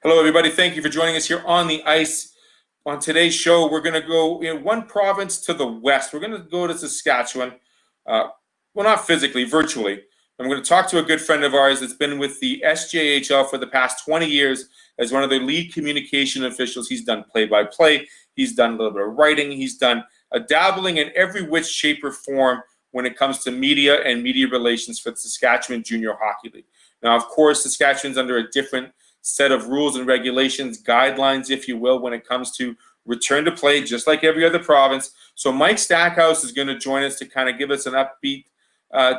Hello, everybody. Thank you for joining us here on the ice. On today's show, we're going to go in one province to the west. We're going to go to Saskatchewan. Well, not physically, virtually. And we're going to talk to a good friend of ours that's been with the SJHL for the past 20 years as one of their lead communication officials. He's done play-by-play. He's done a little bit of writing. He's done a dabbling in every which shape or form when it comes to media and media relations for the Saskatchewan Junior Hockey League. Now, of course, Saskatchewan's under a different set of rules and regulations, guidelines, if you will, when it comes to return to play, just like every other province. So Mike Stackhouse is going to join us to kind of give us an upbeat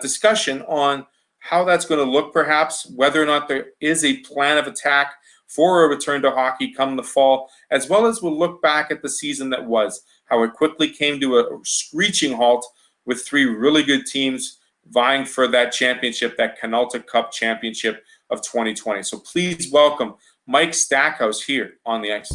discussion on how that's going to look, perhaps, whether or not there is a plan of attack for a return to hockey come the fall, as well as we'll look back at the season that was, how it quickly came to a screeching halt with three really good teams vying for that championship, that Canalta Cup championship of 2020. So please welcome Mike Stackhouse here on the ice.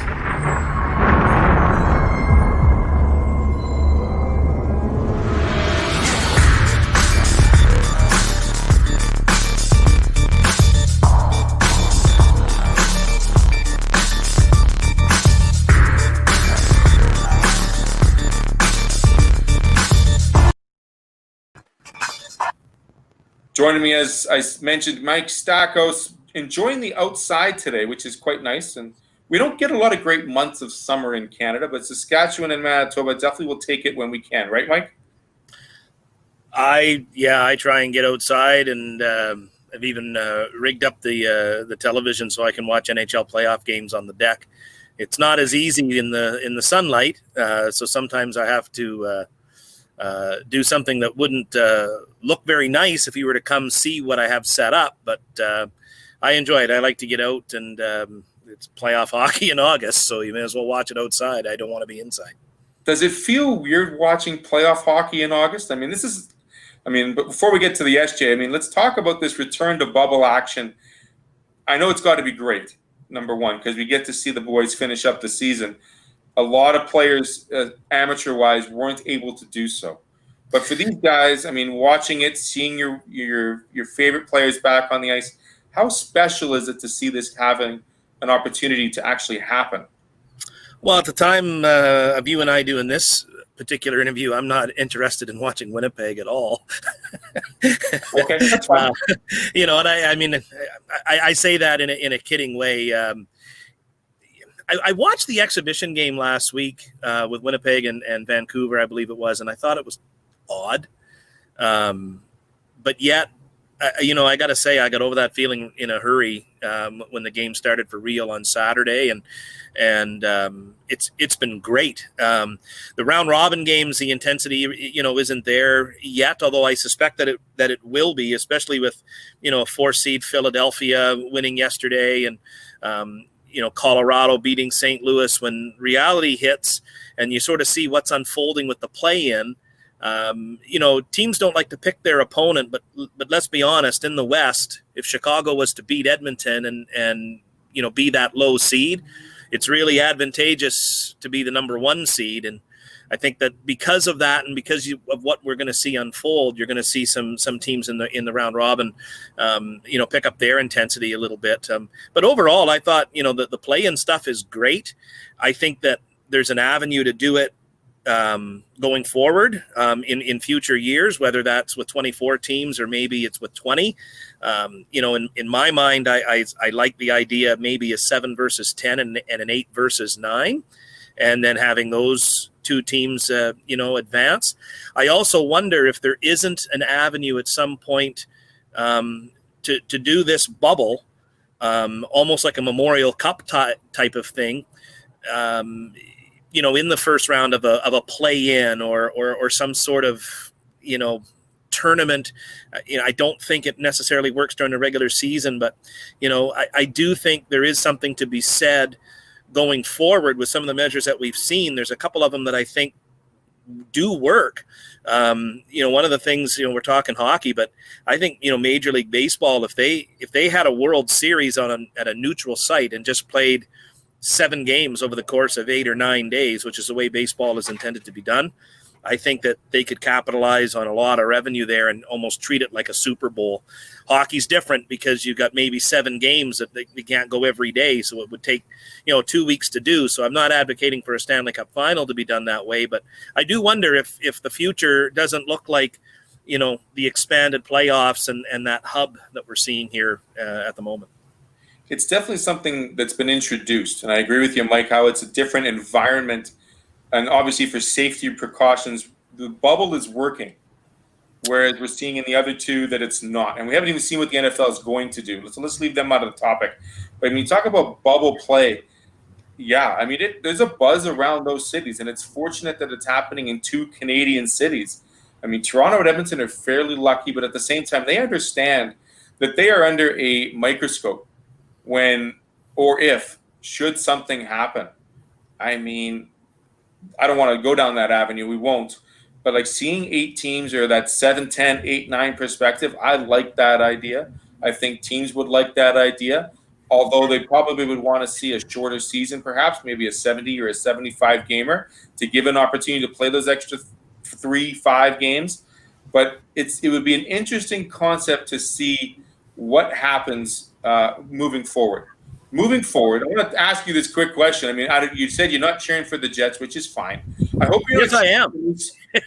Joining me, as I mentioned, Mike Stackhouse, enjoying the outside today, which is quite nice. And we don't get a lot of great months of summer in Canada, but Saskatchewan and Manitoba definitely will take it when we can, right, Mike? I try and get outside, and I've even rigged up the television so I can watch NHL playoff games on the deck. It's not as easy in the sunlight, so sometimes I have to do something that wouldn't look very nice if you were to come see what I have set up. But I enjoy it. I like to get out, and it's playoff hockey in August, so you may as well watch it outside. I don't want to be inside. Does it feel weird watching playoff hockey in August? But before we get to the SJ, let's talk about this return to bubble action. I know it's got to be great, number one, because we get to see the boys finish up the season. A lot of players, amateur-wise, weren't able to do so. But for these guys, watching it, seeing your favorite players back on the ice, how special is it to see this having an opportunity to actually happen? Well, at the time of you and I doing this particular interview, I'm not interested in watching Winnipeg at all. Okay, that's fine. And I say that in a kidding way. I watched the exhibition game last week with Winnipeg and Vancouver, I believe it was, and I thought it was odd. But yet, I got to say, I got over that feeling in a hurry when the game started for real on Saturday, and it's been great. The round robin games, the intensity, isn't there yet, although I suspect that it will be, especially with, a 4 seed Philadelphia winning yesterday, and Colorado beating St. Louis. When reality hits and you sort of see what's unfolding with the play-in, teams don't like to pick their opponent, but let's be honest, in the West, if Chicago was to beat Edmonton and be that low seed, it's really advantageous to be the number 1 seed. And I think that because of that, and because of what we're going to see unfold, you're going to see some teams in the round robin, pick up their intensity a little bit. But overall, I thought, the play-in stuff is great. I think that there's an avenue to do it going forward in future years, whether that's with 24 teams or maybe it's with 20. In my mind, I like the idea of maybe a 7 versus 10 and an 8 versus 9, and then having those 2 teams, advance. I also wonder if there isn't an avenue at some point to do this bubble, almost like a Memorial Cup type of thing, in the first round of a play-in or some sort of, tournament. I don't think it necessarily works during the regular season, but, I do think there is something to be said going forward with some of the measures that we've seen. There's a couple of them that I think do work. One of the things, we're talking hockey, but I think, Major League Baseball, if they had a World Series at a neutral site and just played 7 games over the course of 8 or 9 days, which is the way baseball is intended to be done, I think that they could capitalize on a lot of revenue there and almost treat it like a Super Bowl. Hockey's different because you've got maybe 7 games that they can't go every day, so it would take 2 weeks to do. So I'm not advocating for a Stanley Cup final to be done that way, but I do wonder if the future doesn't look like the expanded playoffs and that hub that we're seeing here at the moment. It's definitely something that's been introduced, and I agree with you, Mike, how it's a different environment. And obviously for safety precautions, the bubble is working, whereas we're seeing in the other two that it's not. And we haven't even seen what the NFL is going to do. So let's leave them out of the topic. But when you talk about bubble play, yeah, I mean, there's a buzz around those cities, and it's fortunate that it's happening in 2 Canadian cities. I mean, Toronto and Edmonton are fairly lucky, but at the same time, they understand that they are under a microscope when or if should something happen. I mean, I don't want to go down that avenue. We won't. But like seeing 8 teams or that 7-10, 8-9 perspective, I like that idea. I think teams would like that idea, although they probably would want to see a shorter season, perhaps maybe a 70 or a 75 gamer to give an opportunity to play those extra 3-5 games. But it would be an interesting concept to see what happens moving forward. Moving forward, I want to ask you this quick question. I mean, you said you're not cheering for the Jets, which is fine. I hope you're. Yes, I am.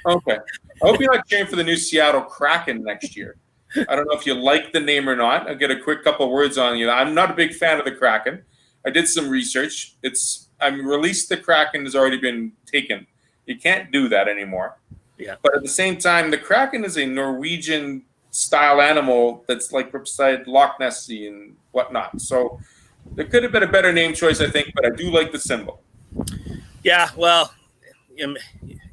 Okay. I hope you're not cheering for the new Seattle Kraken next year. I don't know if you like the name or not. I'll get a quick couple of words on you. I'm not a big fan of the Kraken. I did some research. Released the Kraken has already been taken. You can't do that anymore. Yeah. But at the same time, the Kraken is a Norwegian style animal that's like beside Loch Ness and whatnot. So there could have been a better name choice, I think, but I do like the symbol. Yeah, well, in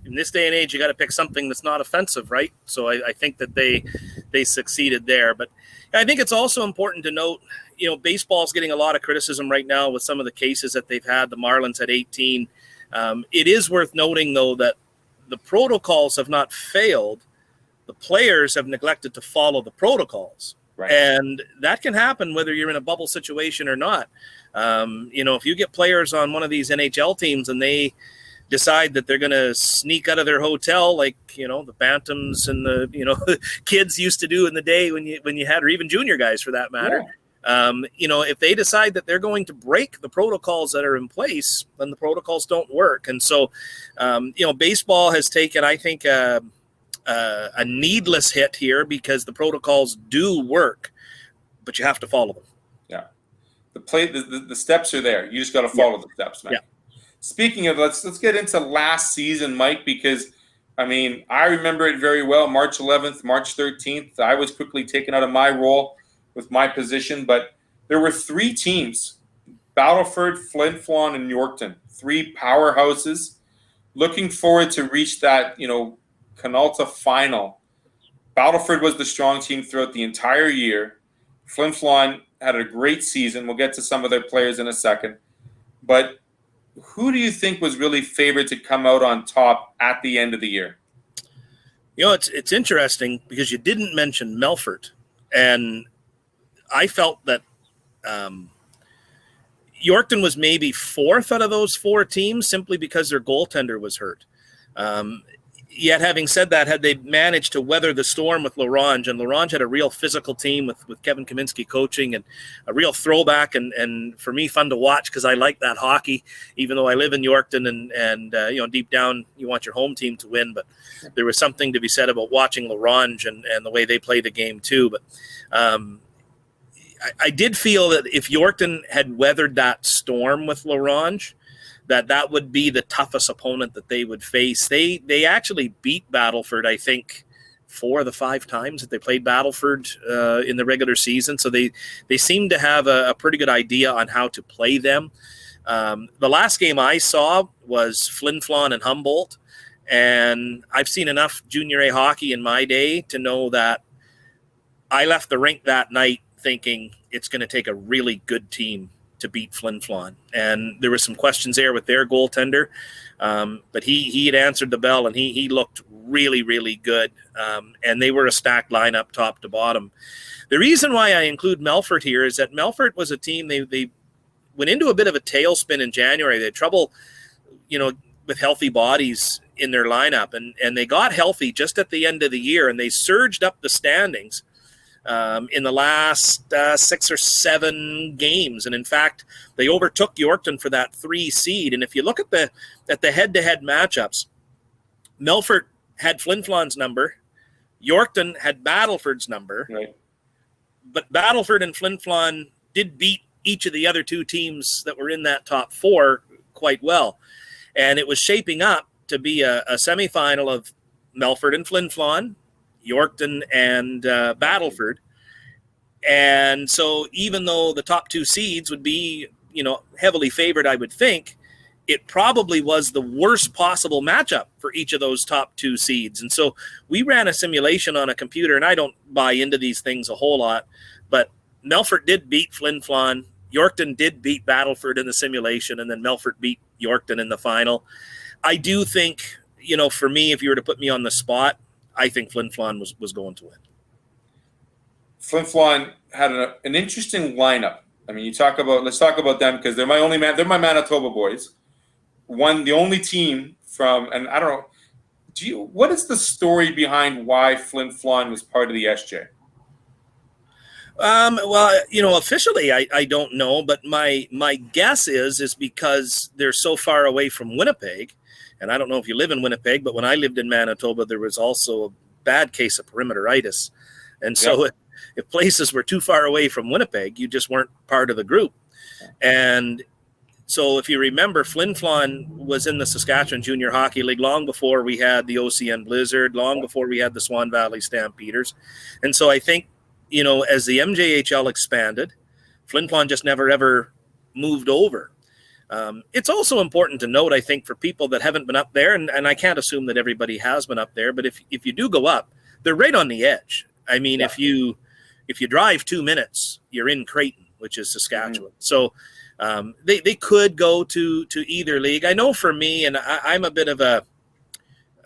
this day and age, you got to pick something that's not offensive, right? So I think that they succeeded there. But I think it's also important to note, baseball's getting a lot of criticism right now with some of the cases that they've had. The Marlins had 18. It is worth noting, though, that the protocols have not failed. The players have neglected to follow the protocols. Right. And that can happen whether you're in a bubble situation or not. If you get players on one of these NHL teams and they decide that they're going to sneak out of their hotel like, the Bantams and the, kids used to do in the day when you had, or even junior guys for that matter. Yeah. If they decide that they're going to break the protocols that are in place, then the protocols don't work. And so, baseball has taken, I think, a needless hit here because the protocols do work, but you have to follow them. Yeah. The steps are there. You just got to follow the steps, man. Yeah. Speaking of, let's get into last season, Mike, because I mean, I remember it very well. March 11th, March 13th, I was quickly taken out of my role with my position, but there were 3 teams, Battleford, Flin Flon, and Yorkton, 3 powerhouses looking forward to reach that, Canalta final. Battleford was the strong team throughout the entire year. Flin Flon had a great season. We'll get to some of their players in a second. But who do you think was really favored to come out on top at the end of the year? It's interesting because you didn't mention Melfort. And I felt that Yorkton was maybe 4th out of those 4 teams simply because their goaltender was hurt. Yet, having said that, had they managed to weather the storm with L'Orange, and L'Orange had a real physical team with Kevin Kaminsky coaching and a real throwback, and for me, fun to watch because I like that hockey, even though I live in Yorkton and deep down you want your home team to win, but there was something to be said about watching L'Orange and the way they play the game too. But I did feel that if Yorkton had weathered that storm with L'Orange, that would be the toughest opponent that they would face. They actually beat Battleford, I think, 4 of the 5 times that they played Battleford in the regular season. So they seem to have a pretty good idea on how to play them. The last game I saw was Flin Flon and Humboldt, and I've seen enough junior A hockey in my day to know that I left the rink that night thinking it's going to take a really good team to beat Flin Flon. And there were some questions there with their goaltender, but he had answered the bell, and he looked really, really good. And they were a stacked lineup top to bottom. The reason why I include Melfort here is that Melfort was a team, they went into a bit of a tailspin in January. They had trouble, with with healthy bodies in their lineup, and they got healthy just at the end of the year, and they surged up the standings in the last 6 or 7 games. And in fact, they overtook Yorkton for that 3 seed. And if you look at the head-to-head matchups, Melfort had Flin Flon's number, Yorkton had Battleford's number, right. But Battleford and Flin Flon did beat each of the other 2 teams that were in that top 4 quite well. And it was shaping up to be a semifinal of Melfort and Flin Flon, Yorkton and Battleford. And so even though the top 2 seeds would be, heavily favored, I would think, it probably was the worst possible matchup for each of those top 2 seeds. And so we ran a simulation on a computer, and I don't buy into these things a whole lot, but Melfort did beat Flin Flon, Yorkton did beat Battleford in the simulation, and then Melfort beat Yorkton in the final. I do think, for me, if you were to put me on the spot, I think Flin Flon was going to win. Flin Flon had an interesting lineup. I mean, let's talk about them, because they're my Manitoba boys. The only team from, and I don't know, what is the story behind why Flin Flon was part of the SJ? Well, officially I don't know, but my guess is because they're so far away from Winnipeg. And I don't know if you live in Winnipeg, but when I lived in Manitoba, there was also a bad case of perimeteritis. And so if places were too far away from Winnipeg, you just weren't part of the group. And so if you remember, Flin Flon was in the Saskatchewan Junior Hockey League long before we had the OCN Blizzard, long before we had the Swan Valley Stampeders. And so I think, as the MJHL expanded, Flin Flon just never, ever moved over. It's also important to note, I think, for people that haven't been up there, and I can't assume that everybody has been up there, but if you do go up, they're right on the edge. I mean, if you drive 2 minutes, you're in Creighton, which is Saskatchewan. So they could go to either league. I know for me, and I'm a bit of a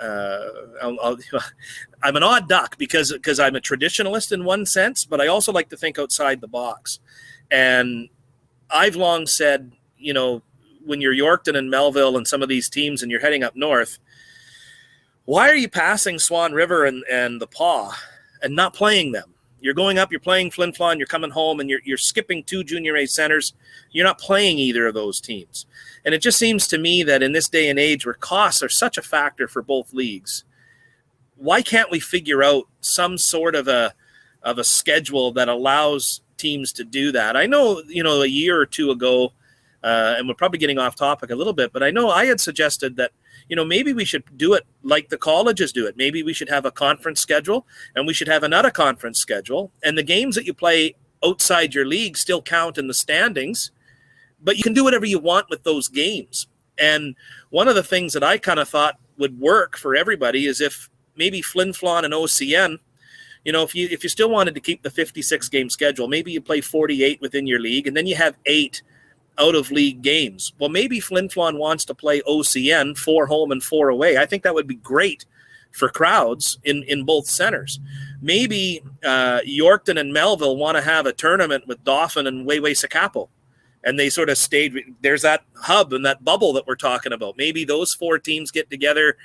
I'm an odd duck because I'm a traditionalist in one sense, but I also like to think outside the box. And I've long said, when you're Yorkton and Melville and some of these teams and you're heading up north, why are you passing Swan River and the Paw and not playing them? You're going up, you're playing Flin Flon, you're coming home, and you're skipping 2 Junior A centers. You're not playing either of those teams. And it just seems to me that in this day and age where costs are such a factor for both leagues, why can't we figure out some sort of a schedule that allows teams to do that? I know, a year or 2 ago, and we're probably getting off topic a little bit, but I know I had suggested that, maybe we should do it like the colleges do it. Maybe we should have a conference schedule, and we should have another conference schedule, and the games that you play outside your league still count in the standings, but you can do whatever you want with those games. And one of the things that I kind of thought would work for everybody is if maybe Flin Flon and OCN, if you still wanted to keep the 56 game schedule, maybe you play 48 within your league, and then you have 8 out of league games. Well, maybe Flin Flon wants to play OCN 4 home and 4 away. I think that would be great for crowds in both centers. Maybe Yorkton and Melville want to have a tournament with Dauphin and Wayway-Sakapo, and they sort of stayed. There's that hub and that bubble that we're talking about. Maybe those 4 teams get together,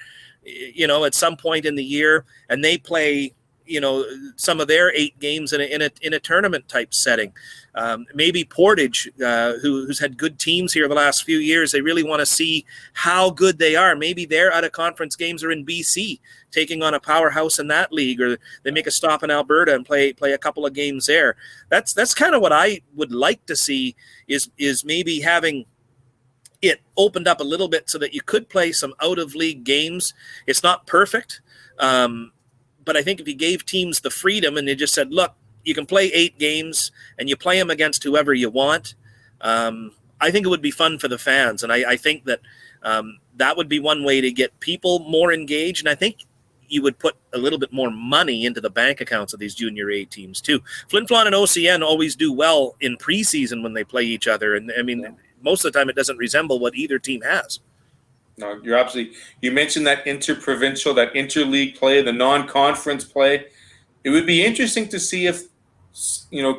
at some point in the year, and they play, some of their 8 games in a tournament type setting. Maybe Portage, who's had good teams here the last few years, they really want to see how good they are. Maybe their out of conference games are in BC, taking on a powerhouse in that league, or they make a stop in Alberta and play a couple of games there. That's kind of what I would like to see is maybe having it opened up a little bit so that you could play some out of league games. It's not perfect. But I think if you gave teams the freedom and they just said, look, you can play 8 games and you play them against whoever you want, I think it would be fun for the fans. And I think that that would be one way to get people more engaged. And I think you would put a little bit more money into the bank accounts of these Junior A teams too. Flin Flon and OCN always do well in preseason when they play each other. And I mean, most of the time it doesn't resemble what either team has. No, you're absolutely. You mentioned that interprovincial, that interleague play, the non-conference play. It would be interesting to see if,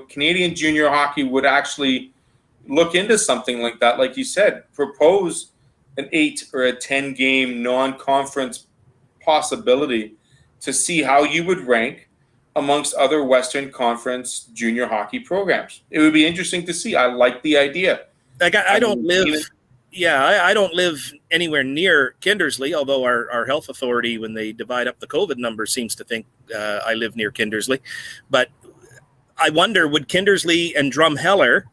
Canadian junior hockey would actually look into something like that. Like you said, propose an 8 or a 10 game non-conference possibility to see how you would rank amongst other Western Conference junior hockey programs. It would be interesting to see. I like the idea. Like I don't live, I don't live anywhere near Kindersley, although our health authority, when they divide up the COVID numbers, seems to think I live near Kindersley. But I wonder, would Kindersley and Drumheller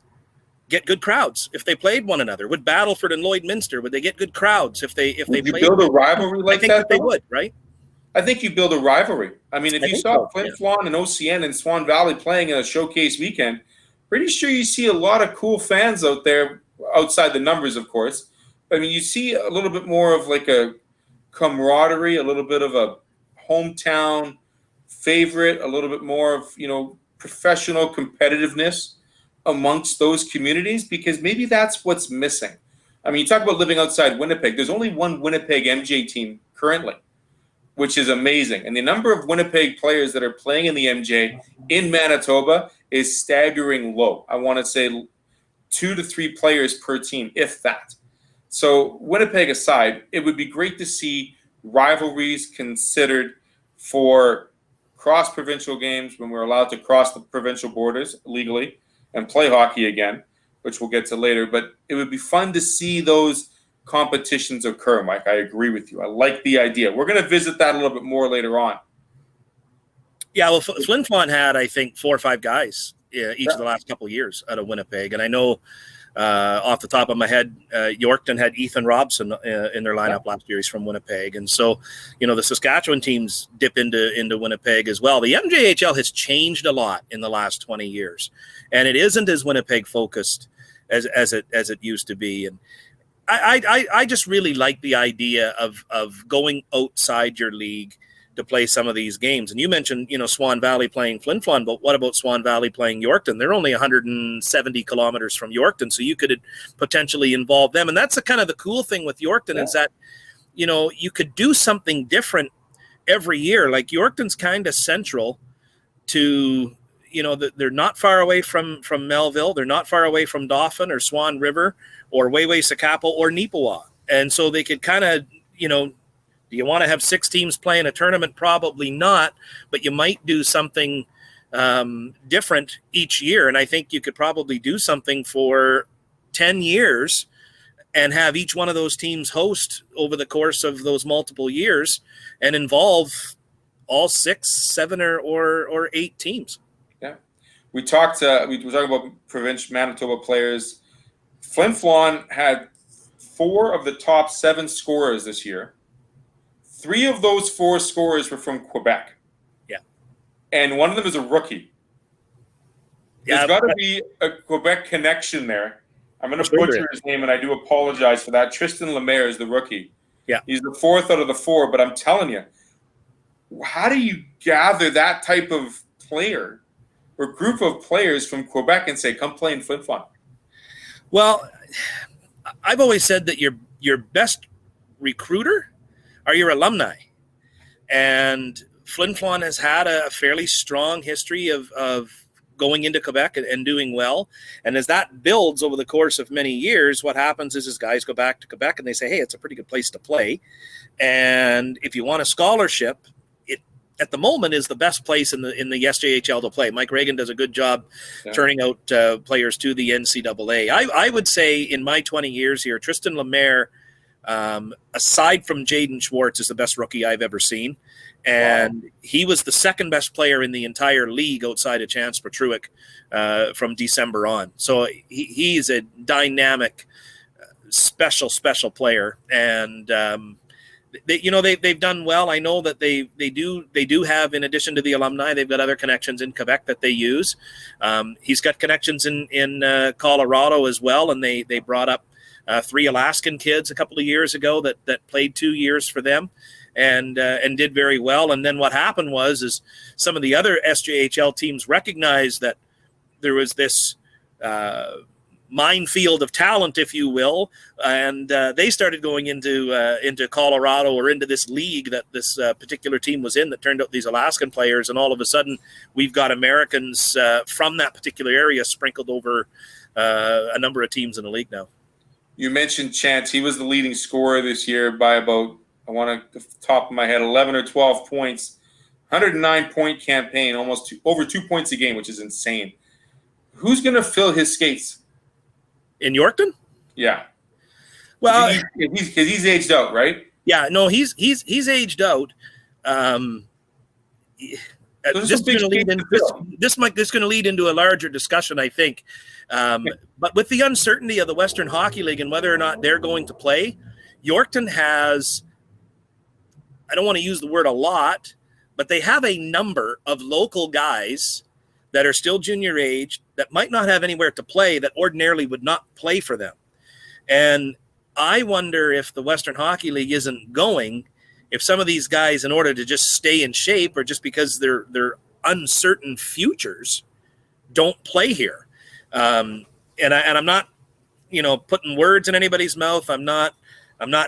get good crowds if they played one another? Would Battleford and Lloydminster, would they get good crowds if they would played? Build a rivalry like I think that they would, right? I think you build a rivalry. I mean, if you saw Flin Flon and OCN and Swan Valley playing in a showcase weekend, pretty sure you see a lot of cool fans out there, outside the numbers, of course. I mean, you see a little bit more of like a camaraderie, a little bit of a hometown favorite, a little bit more of, professional competitiveness amongst those communities, because maybe that's what's missing. I mean, you talk about living outside Winnipeg. There's only one Winnipeg MJ team currently, which is amazing. And the number of Winnipeg players that are playing in the MJ in Manitoba is staggering low. I want to say 2 to 3 players per team, if that. So Winnipeg aside, it would be great to see rivalries considered for cross-provincial games when we're allowed to cross the provincial borders legally and play hockey again, which we'll get to later. But it would be fun to see those competitions occur, Mike. I agree with you. I like the idea. We're going to visit that a little bit more later on. Yeah, well, Flin Flon had, I think, 4 or 5 guys each of the last couple of years out of Winnipeg. And I know off the top of my head, Yorkton had Ethan Robson in their lineup last year. He's from Winnipeg. And so, the Saskatchewan teams dip into Winnipeg as well. The MJHL has changed a lot in the last 20 years. And it isn't as Winnipeg focused as it used to be. And I just really like the idea of going outside your league to play some of these games. And you mentioned, Swan Valley playing Flin Flon, but what about Swan Valley playing Yorkton? They're only 170 kilometers from Yorkton, so you could potentially involve them. And that's the kind of the cool thing with Yorkton is that, you could do something different every year. Like Yorkton's kind of central to, they're not far away from Melville. They're not far away from Dauphin or Swan River or Wayway-Sakapo or Neepawa. And so they could kind of, do you want to have 6 teams playing a tournament? Probably not, but you might do something different each year. And I think you could probably do something for 10 years and have each one of those teams host over the course of those multiple years and involve all 6, 7, or 8 teams. Yeah. We talked about provincial Manitoba players. Flin Flon had 4 of the top 7 scorers this year. 3 of those 4 scorers were from Quebec. Yeah. And one of them is a rookie. There's got to be a Quebec connection there. I'm going to butcher his name, and I do apologize for that. Tristan Lemaire is the rookie. Yeah. He's the 4th out of the 4, but I'm telling you, how do you gather that type of player or group of players from Quebec and say, come play in Flin Flon? Well, I've always said that your best recruiter are your alumni. And Flin Flon has had a fairly strong history of going into Quebec and doing well. And as that builds over the course of many years, what happens is guys go back to Quebec and they say, hey, it's a pretty good place to play. And if you want a scholarship, it at the moment is the best place in the SJHL to play. Mike Reagan does a good job turning out players to the NCAA. I would say in my 20 years here, Tristan Lemaire, aside from Jaden Schwartz, is the best rookie I've ever seen. And he was the 2nd best player in the entire league outside of Chance Petruic from December on. So he's a dynamic, special player. And they've done well. I know that they do have, in addition to the alumni, they've got other connections in Quebec that they use. He's got connections in Colorado as well, and they brought up 3 Alaskan kids a couple of years ago that played 2 years for them and did very well. And then what happened was some of the other SJHL teams recognized that there was this minefield of talent, if you will, and they started going into Colorado or into this league that this particular team was in that turned out these Alaskan players, and all of a sudden we've got Americans from that particular area sprinkled over a number of teams in the league now. You mentioned Chance. He was the leading scorer this year by about, I want to, off the top of my head, 11 or 12 points. 109-point campaign, almost over 2 points a game, which is insane. Who's going to fill his skates? In Yorkton? Yeah. Well, he's aged out, right? Yeah, no, he's aged out. This is going to lead into a larger discussion, I think. But with the uncertainty of the Western Hockey League and whether or not they're going to play, Yorkton has, I don't want to use the word a lot, but they have a number of local guys that are still junior age that might not have anywhere to play that ordinarily would not play for them. And I wonder if the Western Hockey League isn't going, if some of these guys, in order to just stay in shape or just because they're uncertain futures, don't play here. And I'm not, putting words in anybody's mouth. I'm not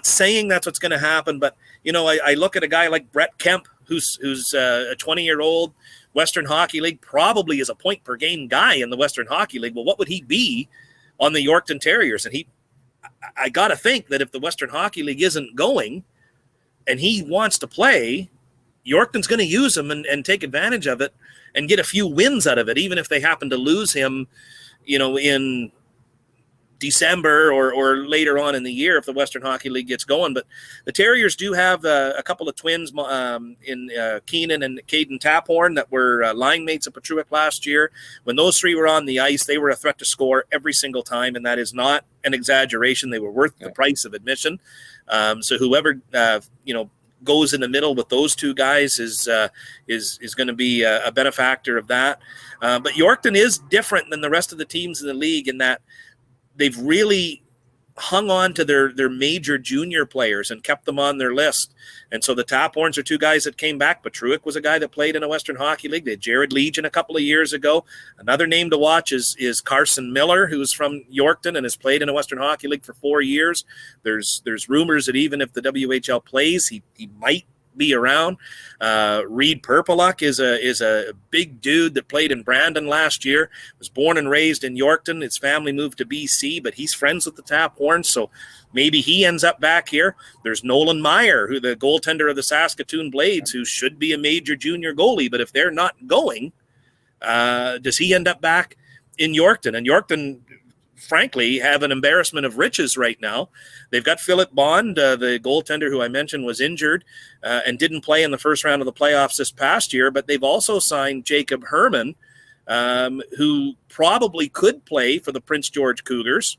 saying that's what's going to happen. But I look at a guy like Brett Kemp, who's a 20-year-old Western Hockey League, probably is a point per game guy in the Western Hockey League. Well, what would he be on the Yorkton Terriers? And I got to think that if the Western Hockey League isn't going and he wants to play, Yorkton's going to use him and take advantage of it and get a few wins out of it, even if they happen to lose him, in December or later on in the year if the Western Hockey League gets going. But the Terriers do have a couple of twins in Keenan and Caden Taphorn that were line mates at Petruic last year. When those three were on the ice, they were a threat to score every single time, and that is not an exaggeration. They were worth the price of admission. So whoever goes in the middle with those two guys is going to be a benefactor of that. But Yorkton is different than the rest of the teams in the league in that they've really hung on to their major junior players and kept them on their list. And so the Taphorns are two guys that came back. Petruic was a guy that played in a Western Hockey League. They had Jared Legion a couple of years ago. Another name to watch is Carson Miller, who's from Yorkton and has played in a Western Hockey League for 4 years. There's rumors that even if the WHL plays, he might be around. Reed Perpeluk is a big dude that played in Brandon last year, was born and raised in Yorkton. His family moved to BC, but he's friends with the Taphorns, so maybe he ends up back here. There's Nolan Meyer, who the goaltender of the Saskatoon Blades, who should be a major junior goalie, but if they're not going, does he end up back in Yorkton? And Yorkton, frankly, have an embarrassment of riches right now. They've got Philip Bond, the goaltender who I mentioned was injured and didn't play in the first round of the playoffs this past year, but they've also signed Jacob Herman, who probably could play for the Prince George Cougars.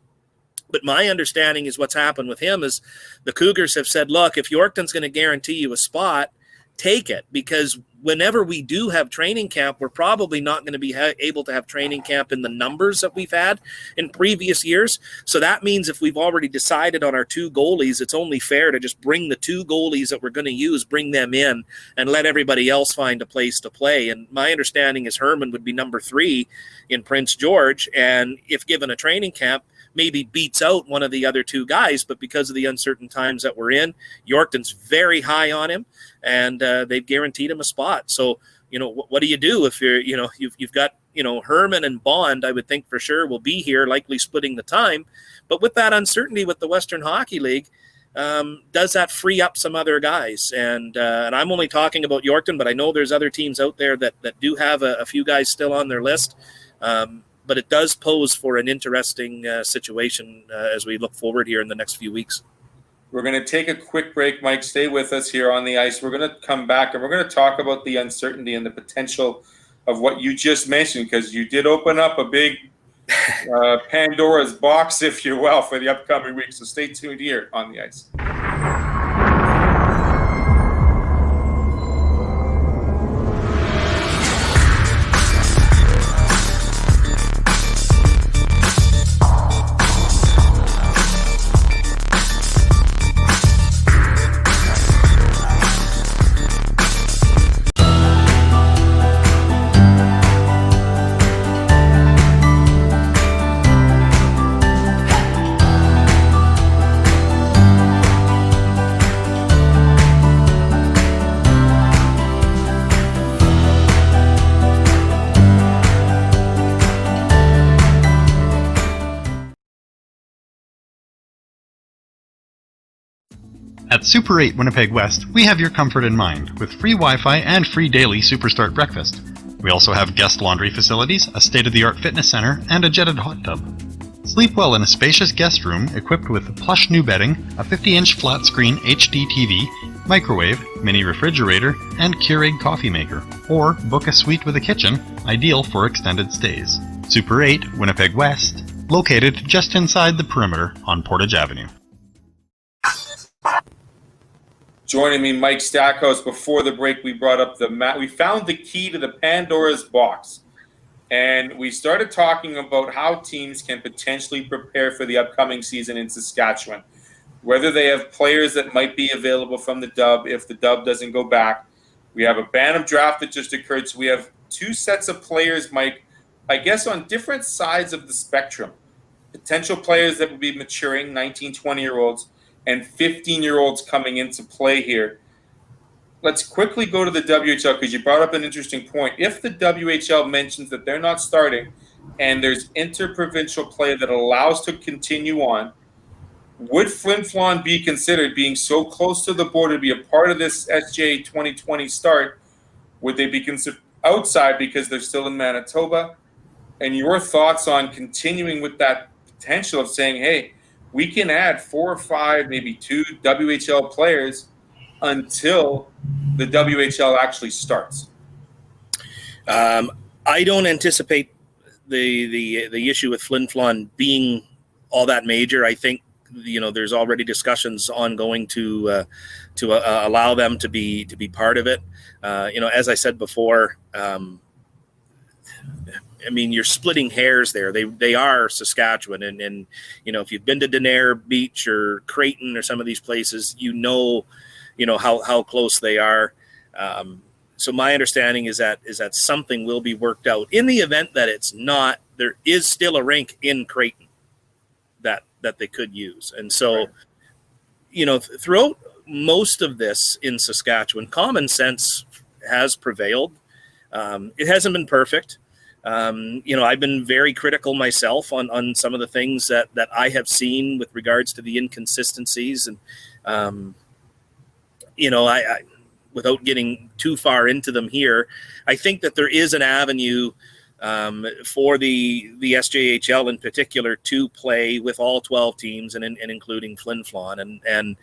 But my understanding is what's happened with him is the Cougars have said, look, if Yorkton's going to guarantee you a spot, take it, because whenever we do have training camp, we're probably not going to be able to have training camp in the numbers that we've had in previous years. So that means if we've already decided on our two goalies, it's only fair to just bring the two goalies that we're going to use, bring them in and let everybody else find a place to play. And my understanding is Herman would be number 3 in Prince George. And if given a training camp, maybe beats out one of the other two guys, but because of the uncertain times that we're in, Yorkton's very high on him, and they've guaranteed him a spot. So, what do you do if you've got, Herman and Bond, I would think for sure will be here, likely splitting the time. But with that uncertainty with the Western Hockey League, does that free up some other guys? And I'm only talking about Yorkton, but I know there's other teams out there that do have a few guys still on their list. But it does pose for an interesting situation as we look forward here in the next few weeks. We're going to take a quick break. Mike, stay with us here on the ice. We're going to come back and we're going to talk about the uncertainty and the potential of what you just mentioned, because you did open up a big Pandora's box, if you will, for the upcoming week. So stay tuned here on the ice. At Super 8 Winnipeg West, we have your comfort in mind, with free Wi-Fi and free daily Superstart breakfast. We also have guest laundry facilities, a state-of-the-art fitness center, and a jetted hot tub. Sleep well in a spacious guest room equipped with plush new bedding, a 50-inch flat-screen HD TV, microwave, mini refrigerator, and Keurig coffee maker. Or book a suite with a kitchen, ideal for extended stays. Super 8 Winnipeg West, located just inside the perimeter on Portage Avenue. Joining me, Mike Stackhouse. Before the break, we brought up the map. We found the key to the Pandora's box. And we started talking about how teams can potentially prepare for the upcoming season in Saskatchewan. Whether they have players that might be available from the Dub if the Dub doesn't go back. We have a Bantam draft that just occurred. So we have two sets of players, Mike, I guess on different sides of the spectrum. Potential players that would be maturing, 19, 20-year-olds, and 15-year-olds coming into play here. Let's quickly go to the WHL because you brought up an interesting point. If the WHL mentions that they're not starting and there's interprovincial play that allows to continue on, would Flin Flon be considered, being so close to the border, to be a part of this SJ 2020 start? Would they be considered outside because they're still in Manitoba? And your thoughts on continuing with that potential of saying, hey, we can add 4 or 5, maybe 2 WHL players until the WHL actually starts? I don't anticipate the issue with Flin Flon being all that major. I think there's already discussions ongoing to allow them to be part of it. As I said before, you're splitting hairs there. They are Saskatchewan, and if you've been to Denair Beach or Creighton or some of these places, how close they are. So my understanding is that something will be worked out. In the event that it's not, there is still a rink in Creighton that they could use. And so, right. Throughout most of this in Saskatchewan, common sense has prevailed. It hasn't been perfect. I've been very critical myself on some of the things that I have seen with regards to the inconsistencies. And, I without getting too far into them here, I think that there is an avenue for the SJHL in particular to play with all 12 teams and including Flin Flon. And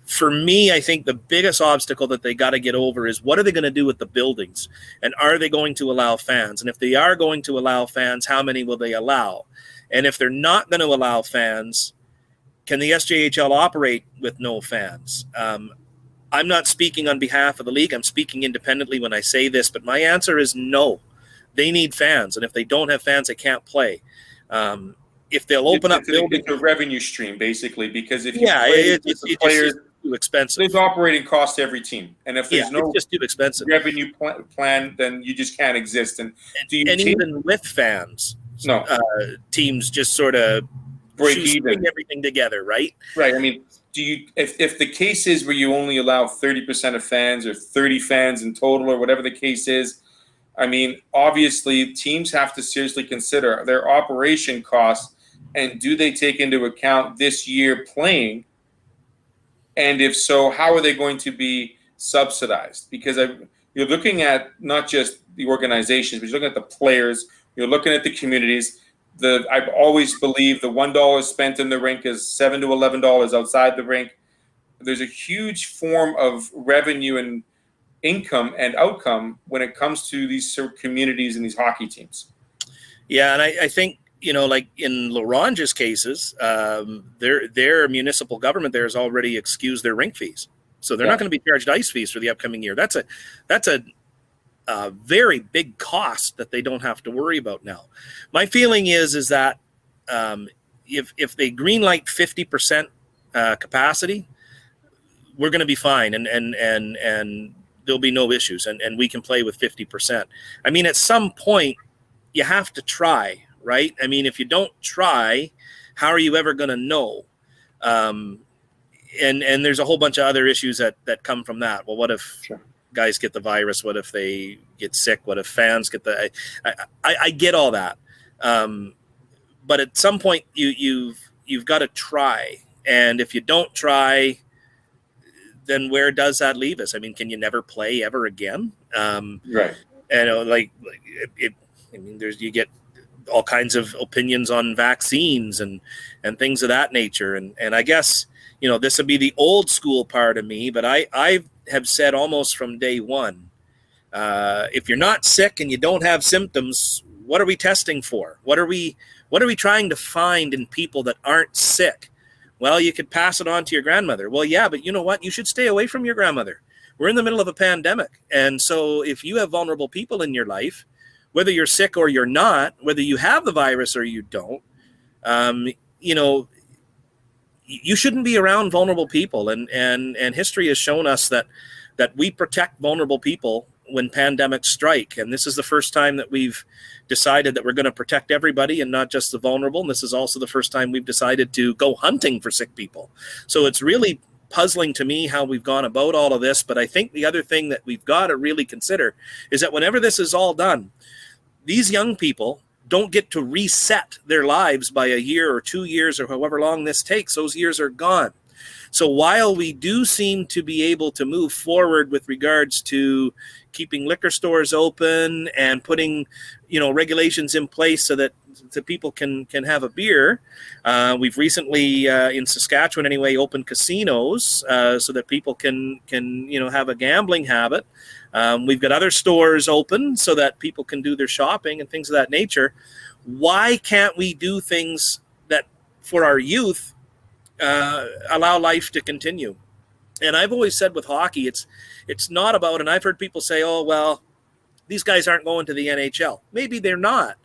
for me, I think the biggest obstacle that they got to get over is what are they going to do with the buildings? And are they going to allow fans? And if they are going to allow fans, how many will they allow? And if they're not going to allow fans, can the SJHL operate with no fans? I'm not speaking on behalf of the league. I'm speaking independently when I say this, but my answer is no. They need fans. And if they don't have fans, they can't play. If they'll open up buildings, it's a revenue stream, basically, because if it's players, too expensive. There's operating costs to every team, and if there's no it's just too expensive revenue plan, then you just can't exist. And even with fans, teams just sort of break even, everything together, right? Right. I mean, if the case is where you only allow 30% of fans or 30 fans in total or whatever the case is, I mean, obviously teams have to seriously consider their operation costs and do they take into account this year playing. And if so, how are they going to be subsidized? Because you're looking at not just the organizations, but you're looking at the players. You're looking at the communities. I've always believed the $1 spent in the rink is $7 to $11 outside the rink. There's a huge form of revenue and income and outcome when it comes to these communities and these hockey teams. Yeah, and I think, like in Larange's cases, their municipal government there has already excused their rink fees. So they're not going to be charged ice fees for the upcoming year. That's a very big cost that they don't have to worry about now. My feeling is that if they greenlight 50% capacity, we're going to be fine and there'll be no issues and we can play with 50%. I mean, at some point you have to try, right? I mean, if you don't try, how are you ever going to know? And there's a whole bunch of other issues that come from that. Well, what if guys get the virus? What if they get sick? What if fans get I get all that. But at some point you've got to try. And if you don't try, then where does that leave us? I mean, can you never play ever again? Right. You get all kinds of opinions on vaccines and things of that nature. And I guess, this would be the old school part of me, but I have said almost from day one, if you're not sick and you don't have symptoms, what are we testing for? What are we trying to find in people that aren't sick? Well, you could pass it on to your grandmother. Well, yeah, but you know what? You should stay away from your grandmother. We're in the middle of a pandemic. And so if you have vulnerable people in your life, whether you're sick or you're not, whether you have the virus or you don't, you shouldn't be around vulnerable people. And history has shown us that we protect vulnerable people when pandemics strike. And this is the first time that we've decided that we're going to protect everybody and not just the vulnerable. And this is also the first time we've decided to go hunting for sick people. So it's really puzzling to me how we've gone about all of this. But I think the other thing that we've got to really consider is that whenever this is all done, these young people don't get to reset their lives by a year or 2 years or however long this takes. Those years are gone. So while we do seem to be able to move forward with regards to keeping liquor stores open and putting, regulations in place so that the people can have a beer, we've recently, in Saskatchewan anyway, opened casinos so that people can have a gambling habit. We've got other stores open so that people can do their shopping and things of that nature. Why can't we do things that for our youth allow life to continue? And I've always said with hockey, it's not about, and I've heard people say, oh, well, these guys aren't going to the NHL. Maybe they're not,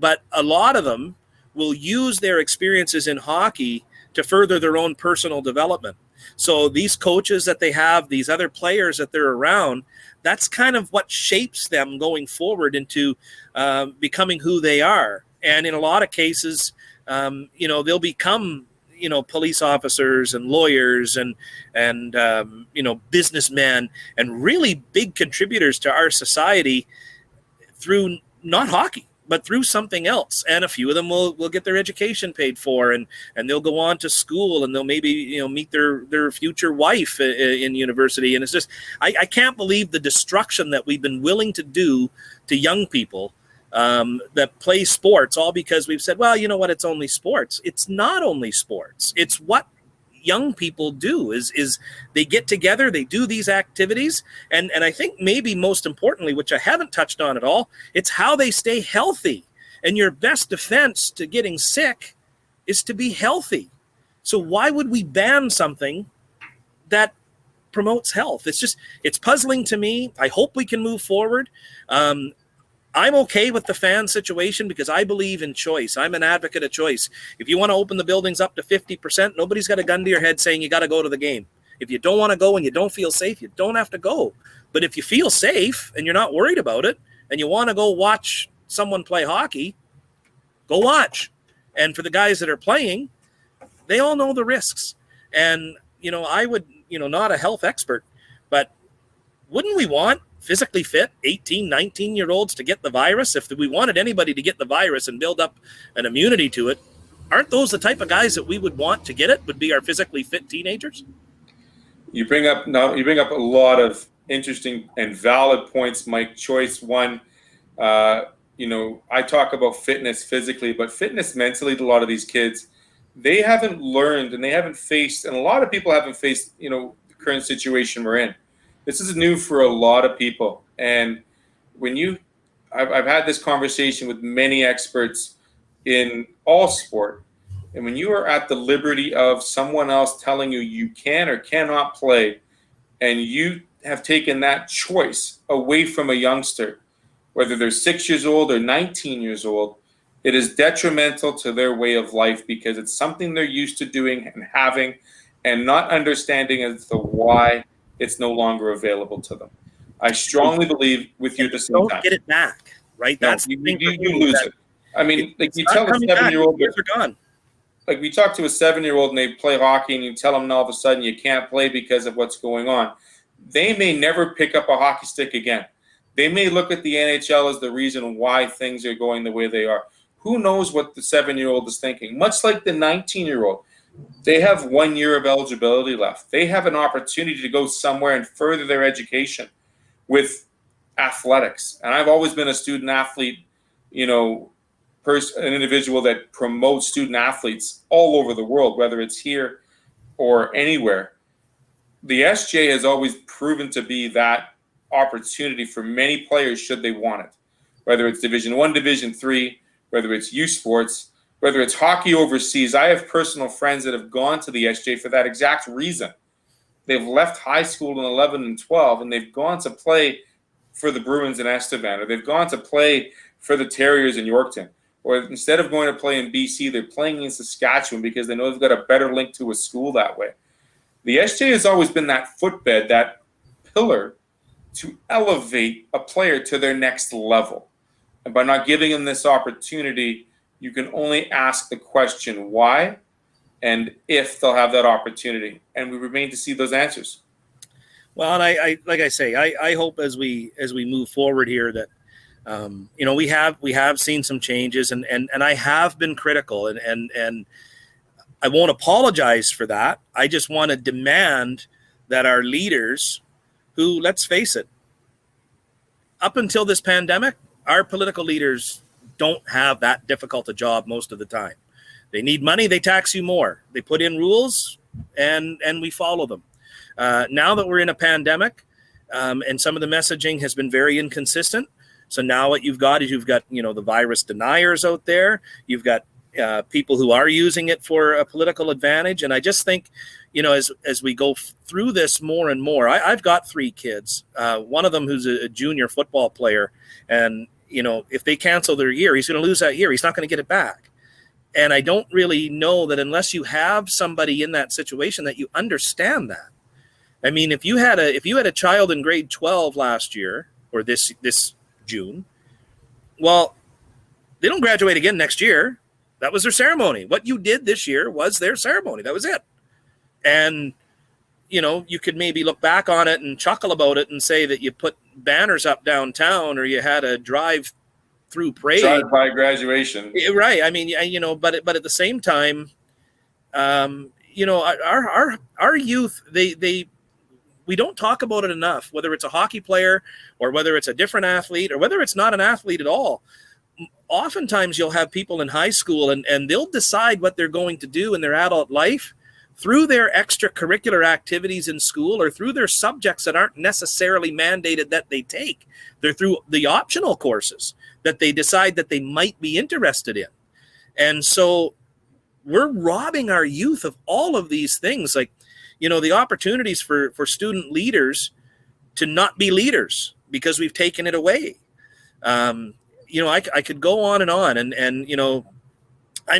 but a lot of them will use their experiences in hockey to further their own personal development. So these coaches that they have, these other players that they're around, that's kind of what shapes them going forward into becoming who they are. And in a lot of cases, they'll become police officers and lawyers and businessmen and really big contributors to our society through not hockey, but through something else. And a few of them will get their education paid for and they'll go on to school and they'll maybe, meet their future wife in university. And it's just, I can't believe the destruction that we've been willing to do to young people that play sports, all because we've said, well, you know what, it's only sports. It's not only sports. It's what young people do is they get together, they do these activities. And I think maybe most importantly, which I haven't touched on at all, it's how they stay healthy. And your best defense to getting sick is to be healthy. So why would we ban something that promotes health? It's puzzling to me. I hope we can move forward. I'm okay with the fan situation because I believe in choice. I'm an advocate of choice. If you want to open the buildings up to 50%, nobody's got a gun to your head saying you got to go to the game. If you don't want to go and you don't feel safe, you don't have to go. But if you feel safe and you're not worried about it and you want to go watch someone play hockey, go watch. And for the guys that are playing, they all know the risks. And, I would, not a health expert, but wouldn't we want physically fit 18, 19-year-olds to get the virus? If we wanted anybody to get the virus and build up an immunity to it, aren't those the type of guys that we would want to get it, would be our physically fit teenagers? You bring up a lot of interesting and valid points, Mike. Choice one, I talk about fitness physically, but fitness mentally to a lot of these kids, they haven't learned and they haven't faced, and a lot of people haven't faced, the current situation we're in. This is new for a lot of people. And I've had this conversation with many experts in all sport. And when you are at the liberty of someone else telling you you can or cannot play, and you have taken that choice away from a youngster, whether they're 6 years old or 19 years old, it is detrimental to their way of life because it's something they're used to doing and having and not understanding as to why it's no longer available to them. I strongly believe with you at the same time. Don't get it back, right? No, That's you lose it. I mean, like you tell a 7-year-old, years are gone. Like we talk to a 7-year-old and they play hockey and you tell them all of a sudden you can't play because of what's going on. They may never pick up a hockey stick again. They may look at the NHL as the reason why things are going the way they are. Who knows what the 7-year-old is thinking? Much like the 19-year-old. They have 1 year of eligibility left. They have an opportunity to go somewhere and further their education with athletics. And I've always been a student athlete, an individual that promotes student athletes all over the world, whether it's here or anywhere. The SJ has always proven to be that opportunity for many players should they want it, whether it's Division I, Division III, whether it's youth sports, whether it's hockey overseas. I have personal friends that have gone to the SJ for that exact reason. They've left high school in 11 and 12, and they've gone to play for the Bruins in Estevan, or they've gone to play for the Terriers in Yorkton. Or instead of going to play in BC, they're playing in Saskatchewan because they know they've got a better link to a school that way. The SJ has always been that footbed, that pillar to elevate a player to their next level. And by not giving them this opportunity, you can only ask the question why and if they'll have that opportunity. And we remain to see those answers. Well, and I like I say, I hope as we move forward here that we have seen some changes, and I have been critical, and I won't apologize for that. I just want to demand that our leaders, who, let's face it, up until this pandemic, our political leaders don't have that difficult a job most of the time. They need money, they tax you more. They put in rules, and we follow them. Now that we're in a pandemic, and some of the messaging has been very inconsistent, so now what you've got is the virus deniers out there. You've got people who are using it for a political advantage. And I just think, as we go through this more and more, I've got 3 kids, one of them who's a junior football player. And, if they cancel their year, he's going to lose that year. He's not going to get it back. And I don't really know that unless you have somebody in that situation that you understand that. I mean, if you had a child in grade 12 last year, or this June, well, they don't graduate again next year. That was their ceremony. What you did this year was their ceremony. That was it. And, you could maybe look back on it and chuckle about it and say that you put banners up downtown, or you had a drive-through parade. Drive-by graduation. Right. I mean, but at the same time, our youth, we don't talk about it enough, whether it's a hockey player or whether it's a different athlete or whether it's not an athlete at all. Oftentimes you'll have people in high school and they'll decide what they're going to do in their adult life through their extracurricular activities in school or through their subjects that aren't necessarily mandated that they take. They're through the optional courses that they decide that they might be interested in. And so we're robbing our youth of all of these things, like, the opportunities for student leaders to not be leaders because we've taken it away. I could go on, and I'm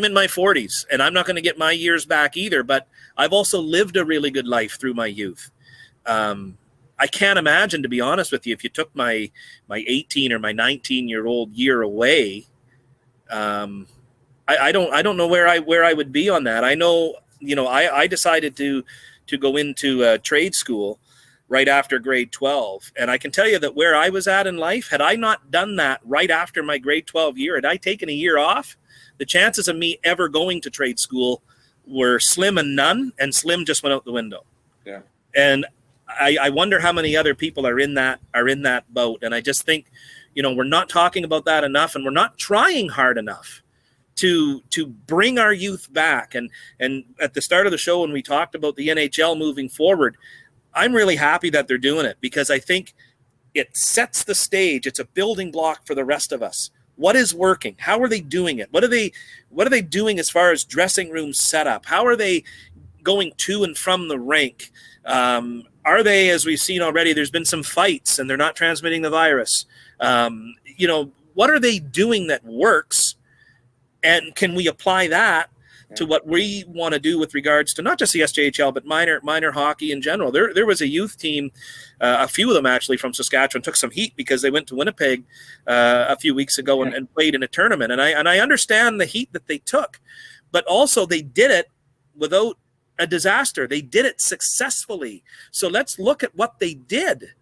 in my 40s, and I'm not going to get my years back either, but I've also lived a really good life through my youth. I can't imagine, to be honest with you, if you took my 18 or my 19-year-old year away, I don't know where I would be on that. I know, I decided to go into trade school right after grade 12. And I can tell you that where I was at in life, had I not done that right after my grade 12 year, had I taken a year off, the chances of me ever going to trade school were slim and none, and slim just went out the window. Yeah. And I wonder how many other people are in that boat. And I just think, we're not talking about that enough, and we're not trying hard enough to bring our youth back. And at the start of the show, when we talked about the NHL moving forward, I'm really happy that they're doing it, because I think it sets the stage. It's a building block for the rest of us. What is working? How are they doing it? What are they doing as far as dressing room setup? How are they going to and from the rink? Are they, as we've seen already, there's been some fights and they're not transmitting the virus. What are they doing that works? And can we apply that to what we want to do with regards to not just the SJHL, but minor hockey in general? There was a youth team, a few of them actually from Saskatchewan, took some heat because they went to Winnipeg a few weeks ago and played in a tournament. And I understand the heat that they took, but also they did it without a disaster. They did it successfully. So let's look at what they did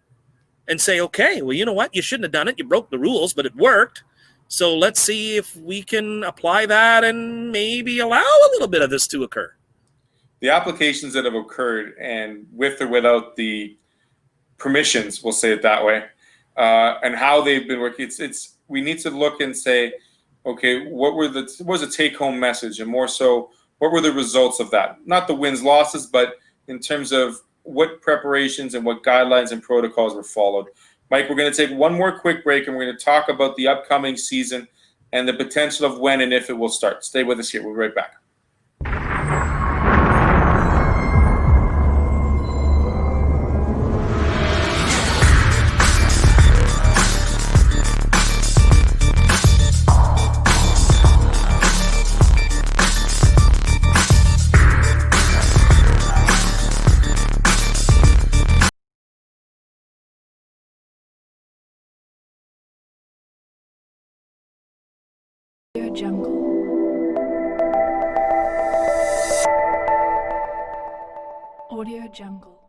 and say, okay, well, you know what? You shouldn't have done it. You broke the rules, but it worked. So let's see if we can apply that and maybe allow a little bit of this to occur. the applications that have occurred, and with or without the permissions, we'll say it that way, and how they've been working, it's we need to look and say, okay, what was the take-home message, and more so, what were the results of that? Not the wins, losses, but in terms of what preparations and what guidelines and protocols were followed. Mike, we're going to take one more quick break, and we're going to talk about the upcoming season and the potential of when and if it will start. Stay with us here. We'll be right back. Jungle. Audio Jungle.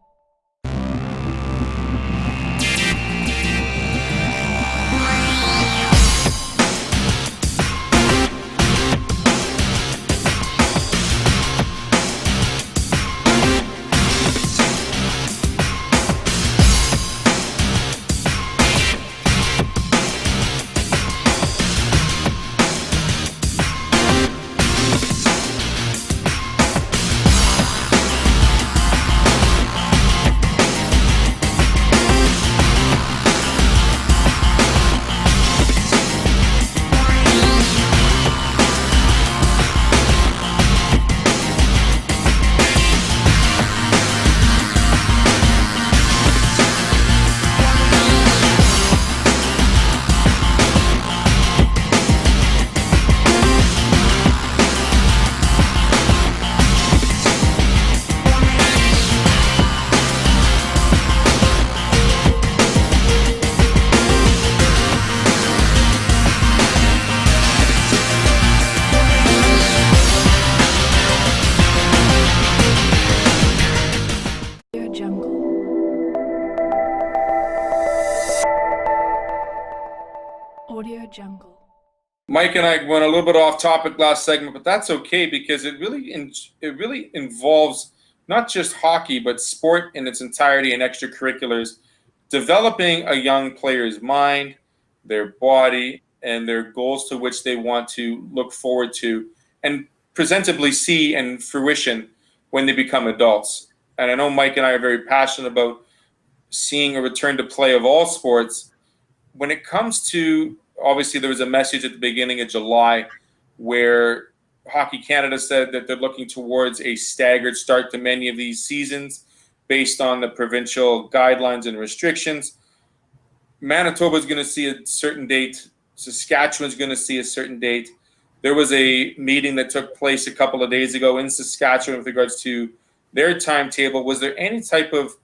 Audio Jungle. Mike and I went a little bit off topic last segment, but that's okay because it really involves not just hockey, but sport in its entirety and extracurriculars, developing a young player's mind, their body, and their goals to which they want to look forward to and presentably see and fruition when they become adults. And I know Mike and I are very passionate about seeing a return to play of all sports. When it comes to, obviously, there was a message at the beginning of July where Hockey Canada said that they're looking towards a staggered start to many of these seasons based on the provincial guidelines and restrictions. Manitoba is going to see a certain date. Saskatchewan's going to see a certain date. There was a meeting that took place a couple of days ago in Saskatchewan with regards to their timetable. Was there any type of,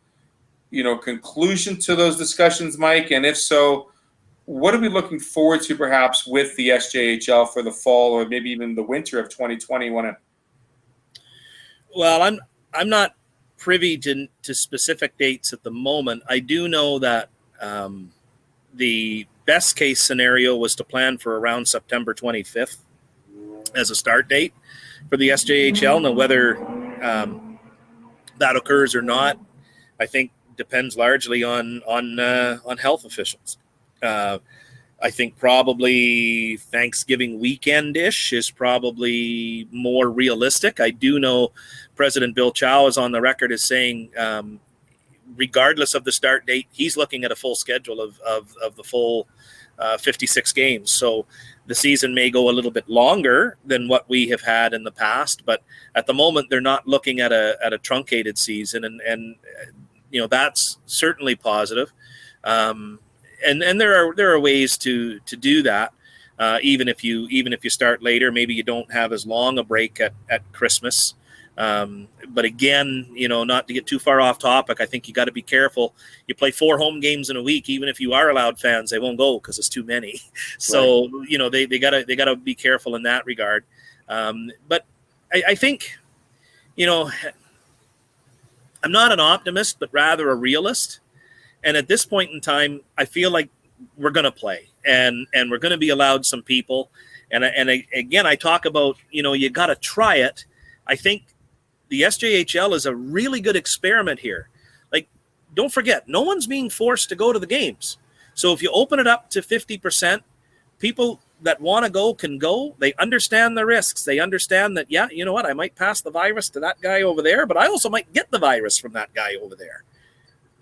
conclusion to those discussions, Mike? And if so, what are we looking forward to perhaps with the SJHL for the fall or maybe even the winter of 2021? Well, I'm not privy to specific dates at the moment. I do know that the best case scenario was to plan for around September 25th as a start date for the SJHL. Now, whether that occurs or not, I think depends largely on health officials. I think probably Thanksgiving weekend-ish is probably more realistic. I do know President Bill Chow is on the record as saying, regardless of the start date, he's looking at a full schedule of the full 56 games. So the season may go a little bit longer than what we have had in the past, but at the moment they're not looking at a truncated season, and that's certainly positive. And there are ways to do that. Even if you start later, maybe you don't have as long a break at Christmas. But again, not to get too far off topic, I think you got to be careful. You play 4 home games in a week, even if you are allowed fans, they won't go because it's too many. So right. They gotta be careful in that regard. But I think, I'm not an optimist, but rather a realist. And at this point in time, I feel like we're going to play and we're going to be allowed some people. And again, I talk about, you got to try it. I think the SJHL is a really good experiment here. Like, don't forget, no one's being forced to go to the games. So if you open it up to 50%, people that want to go can go. They understand the risks. They understand that, yeah, you know what, I might pass the virus to that guy over there, but I also might get the virus from that guy over there.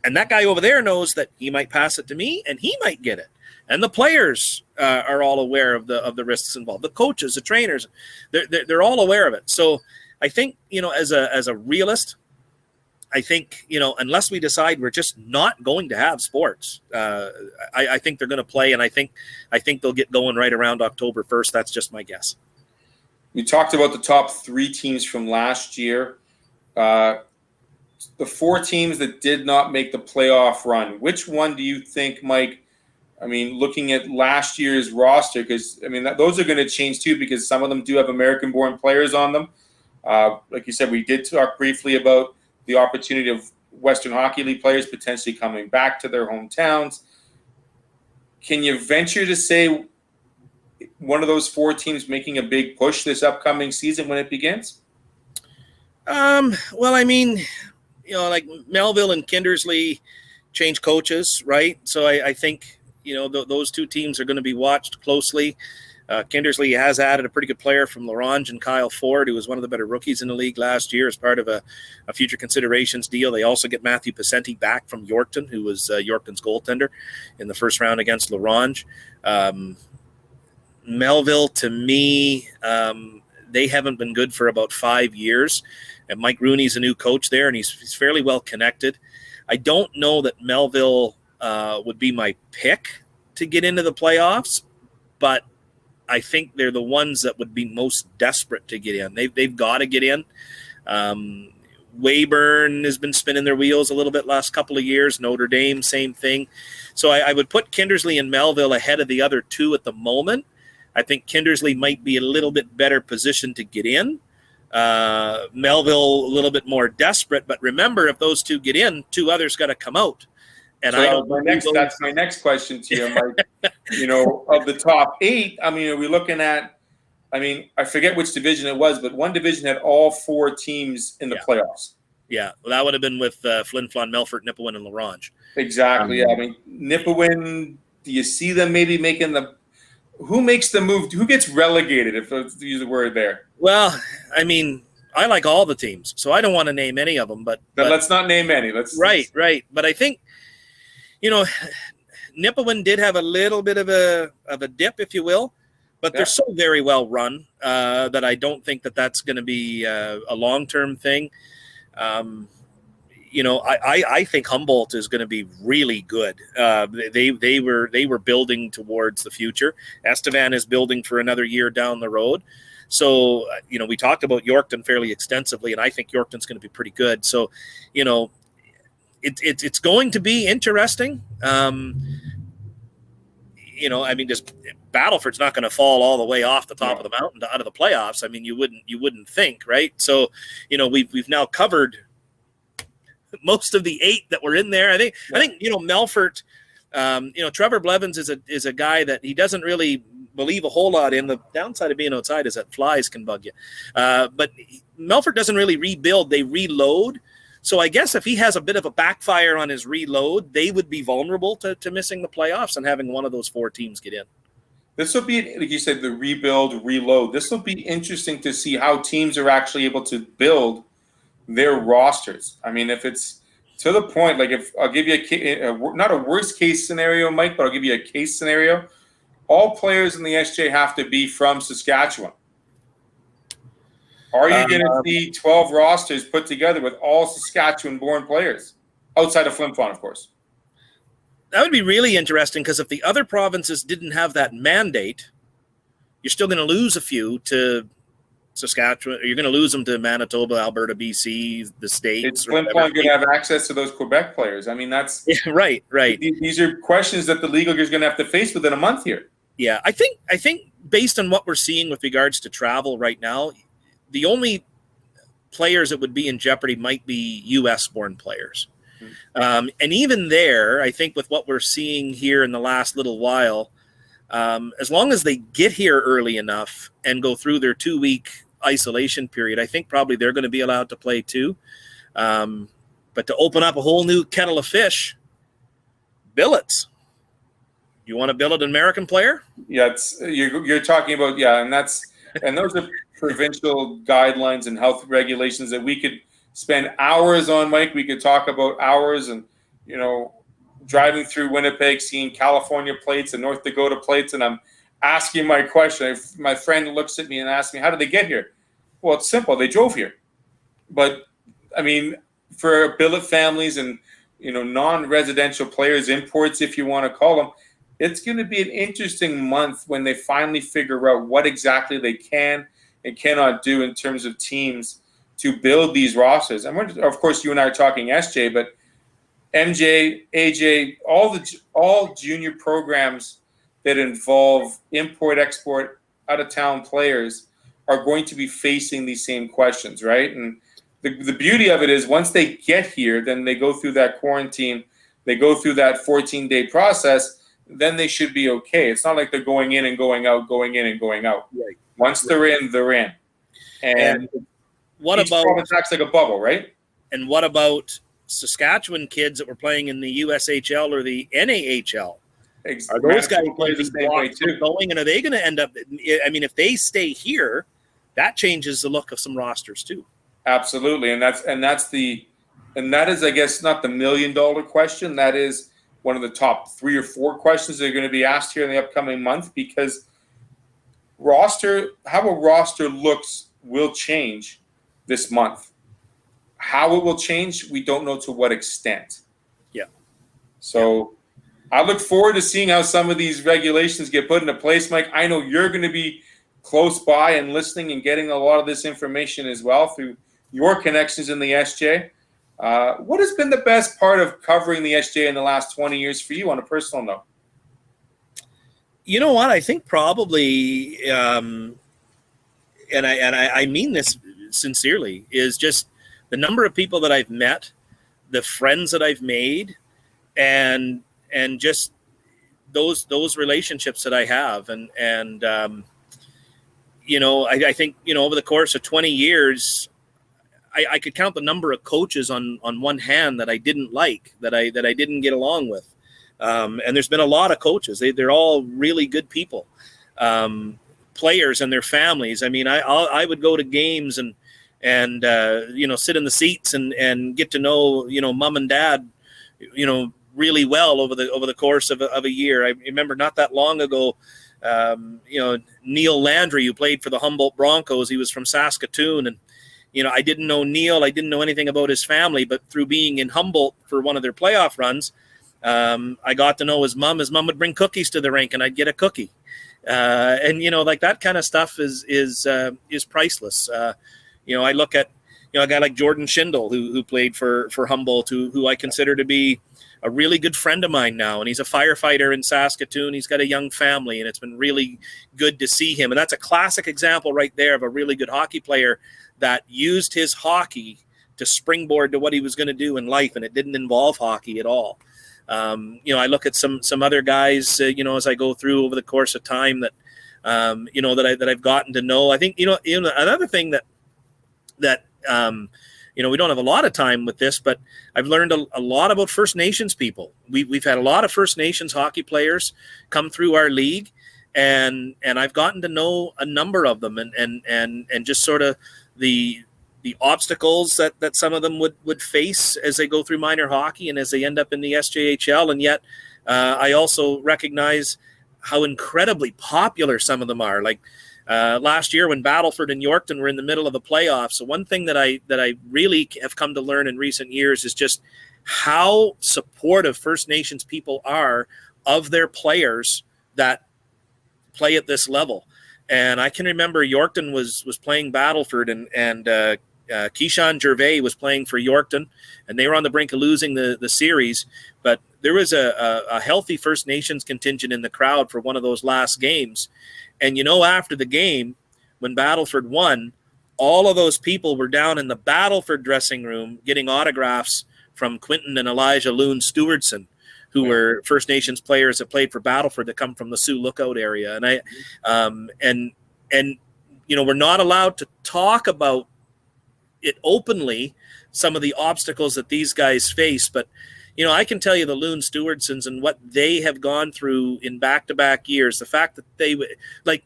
And that guy over there knows that he might pass it to me and he might get it. And the players are all aware of the risks involved. The coaches, the trainers, they're all aware of it. So I think, as a realist, I think, unless we decide we're just not going to have sports, I think they're going to play, and I think they'll get going right around October 1st. That's just my guess. We talked about the top 3 teams from last year. The 4 teams that did not make the playoff run, which one do you think, Mike? I mean, looking at last year's roster, because, those are going to change too, because some of them do have American-born players on them. Like you said, we did talk briefly about the opportunity of Western Hockey League players potentially coming back to their hometowns. Can you venture to say one of those 4 teams making a big push this upcoming season when it begins? Well, like Melville and Kindersley changed coaches, right? So I think, those 2 teams are going to be watched closely. Kindersley has added a pretty good player from Larange and Kyle Ford, who was one of the better rookies in the league last year as part of a future considerations deal. They also get Matthew Pacenti back from Yorkton, who was Yorkton's goaltender in the first round against Larange. Melville, to me, they haven't been good for about 5 years. And Mike Rooney's a new coach there, and he's fairly well connected. I don't know that Melville would be my pick to get into the playoffs, but I think they're the ones that would be most desperate to get in. They've got to get in. Weyburn has been spinning their wheels a little bit last couple of years. Notre Dame, same thing. So I would put Kindersley and Melville ahead of the other 2 at the moment. I think Kindersley might be a little bit better positioned to get in. Melville a little bit more desperate, but remember, if those 2 get in, 2 others got to come out. And so that's my next question to you, Mike. Of the top 8, are we looking at? I forget which division it was, but one division had all 4 teams in the playoffs. Yeah, well, that would have been with Flin Flon, Melfort, Nipawin, and Larange. Exactly. Nipawin. Do you see them maybe making the? Who makes the move? Who gets relegated? If to use the word there. Well, I like all the teams, so I don't want to name any of them. But let's not name any. Right. But I think, Nipawin did have a little bit of a dip, if you will, but they're so very well run that I don't think that's going to be a long-term thing. I think Humboldt is going to be really good. They were building towards the future. Estevan is building for another year down the road. So, we talked about Yorkton fairly extensively, and I think Yorkton's going to be pretty good. So, it's going to be interesting. Just Battleford's not going to fall all the way off the top of the mountain out of the playoffs. You wouldn't think, right? So, we've now covered most of the 8 that were in there. I think Melfort. Trevor Blevins is a guy that he doesn't really believe a whole lot in. The downside of being outside is that flies can bug you. But Melfort doesn't really rebuild; they reload. So I guess if he has a bit of a backfire on his reload, they would be vulnerable to missing the playoffs and having one of those 4 teams get in. This will be, like you said, the rebuild, reload. This will be interesting to see how teams are actually able to build their rosters. If it's to the point, like if I'll give you not a worst case scenario, Mike, but I'll give you a case scenario. All players in the SJ have to be from Saskatchewan. Are you going to see 12 rosters put together with all Saskatchewan-born players outside of Flin Flon, of course? That would be really interesting, because if the other provinces didn't have that mandate, you're still going to lose a few to Saskatchewan. You're going to lose them to Manitoba, Alberta, BC, the states. Is Flin Flon going to have access to those Quebec players? That's right. These are questions that the league is going to have to face within a month here. Yeah, I think based on what we're seeing with regards to travel right now, the only players that would be in jeopardy might be U.S.-born players. And even there, I think with what we're seeing here in the last little while, as long as they get here early enough and go through their 2-week isolation period, I think probably they're going to be allowed to play too. But to open up a whole new kettle of fish, billets. You want to billet an American player? Yeah, you're talking about, and those are provincial guidelines and health regulations that we could spend hours on, Mike. We could talk about hours, and driving through Winnipeg, seeing California plates and North Dakota plates, and I'm asking my question. My friend looks at me and asks me, "How did they get here?" Well, it's simple. They drove here. But I mean, for billet families and non-residential players, imports, if you want to call them, it's going to be an interesting month when they finally figure out what exactly they can and cannot do in terms of teams to build these rosters. And of course, you and I are talking SJ, but MJ, AJ, all junior programs that involve import, export, out-of-town players are going to be facing these same questions, right? And the beauty of it is once they get here, then they go through that quarantine, they go through that 14-day process, then they should be okay. It's not like they're going in and going out, going in and going out. Right. Once they're in, they're in. And what about province acts like a bubble, right? And what about Saskatchewan kids that were playing in the USHL or the NAHL? Are those guys going to be blocked from going, and are they going to end up? I mean, if they stay here, that changes the look of some rosters too. Absolutely, and that is, I guess, not the $1 million question. That is one of the top 3 or 4 questions that are going to be asked here in the upcoming month, because how a roster looks will change this month. How it will change, we don't know to what extent. Yeah. So I look forward to seeing how some of these regulations get put into place, Mike. I know you're going to be close by and listening and getting a lot of this information as well through your connections in the SJ. What has been the best part of covering the SJ in the last 20 years for you on a personal note? You know what? I think probably, and I mean this sincerely, is just the number of people that I've met, the friends that I've made, and just those relationships that I have, and I think over the course of 20 years, I could count the number of coaches on one hand that I didn't like, that I didn't get along with. And there's been a lot of coaches. They're all really good people, players and their families. I mean, I would go to games and sit in the seats and get to know, mom and dad, really well over the course of a year. I remember not that long ago, Neil Landry, who played for the Humboldt Broncos. He was from Saskatoon, and I didn't know Neil. I didn't know anything about his family, but through being in Humboldt for one of their playoff runs, I got to know his mom. His mom would bring cookies to the rink, and I'd get a cookie. And like that kind of stuff is priceless. I look at a guy like Jordan Schindel, who played for Humboldt, who I consider to be a really good friend of mine now, and he's a firefighter in Saskatoon. He's got a young family, and it's been really good to see him. And that's a classic example right there of a really good hockey player that used his hockey to springboard to what he was going to do in life, and it didn't involve hockey at all. I look at some other guys, as I go through over the course of time that I've gotten to know. I think another thing that we don't have a lot of time with this, but I've learned a lot about First Nations people. We've had a lot of First Nations hockey players come through our league, and I've gotten to know a number of them, and just sort of the obstacles that some of them would face as they go through minor hockey and as they end up in the SJHL. And yet I also recognize how incredibly popular some of them are. Like last year when Battleford and Yorkton were in the middle of the playoffs. So one thing that I really have come to learn in recent years is just how supportive First Nations people are of their players that play at this level. And I can remember Yorkton was playing Battleford, and Keyshawn Gervais was playing for Yorkton, and they were on the brink of losing the series. But there was a healthy First Nations contingent in the crowd for one of those last games. And after the game, when Battleford won, all of those people were down in the Battleford dressing room getting autographs from Quentin and Elijah Loon Stewardson, who were First Nations players that played for Battleford that come from the Sioux Lookout area. And we're not allowed to talk about it openly, some of the obstacles that these guys face. But, I can tell you the Loon Stewardsons and what they have gone through in back-to-back years, the fact that they, like,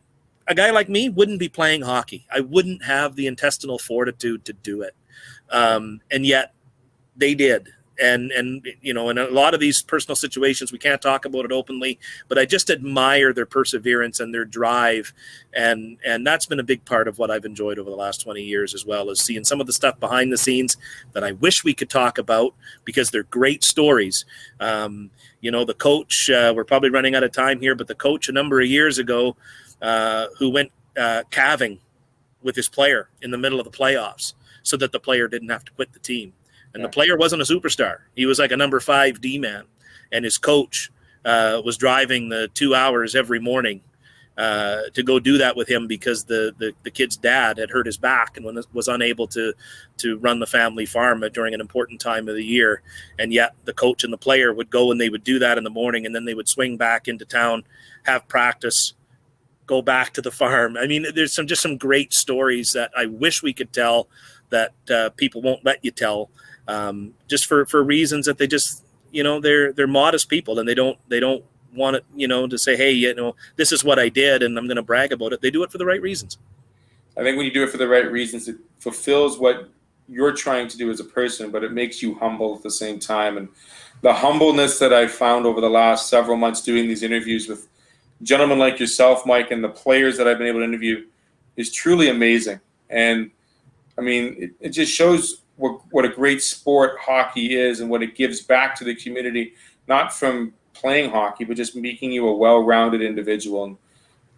a guy like me wouldn't be playing hockey. I wouldn't have the intestinal fortitude to do it. And yet they did. And in a lot of these personal situations, we can't talk about it openly, but I just admire their perseverance and their drive. And that's been a big part of what I've enjoyed over the last 20 years, as well as seeing some of the stuff behind the scenes that I wish we could talk about, because they're great stories. The coach, we're probably running out of time here, but the coach a number of years ago, who went calving with his player in the middle of the playoffs so that the player didn't have to quit the team. And the player wasn't a superstar. He was like a number 5 D-man. And his coach was driving the 2 hours every morning to go do that with him, because the kid's dad had hurt his back and was unable to run the family farm during an important time of the year. And yet the coach and the player would go and they would do that in the morning, and then they would swing back into town, have practice, go back to the farm. I mean, there's some great stories that I wish we could tell that people won't let you tell. Just for reasons that they just, they're modest people, and they don't want it, to say, hey, this is what I did and I'm going to brag about it. They do it for the right reasons. I think when you do it for the right reasons, it fulfills what you're trying to do as a person, but it makes you humble at the same time. And the humbleness that I've found over the last several months doing these interviews with gentlemen like yourself, Mike, and the players that I've been able to interview is truly amazing. And I mean, it just shows what a great sport hockey is and what it gives back to the community, not from playing hockey, but just making you a well-rounded individual. And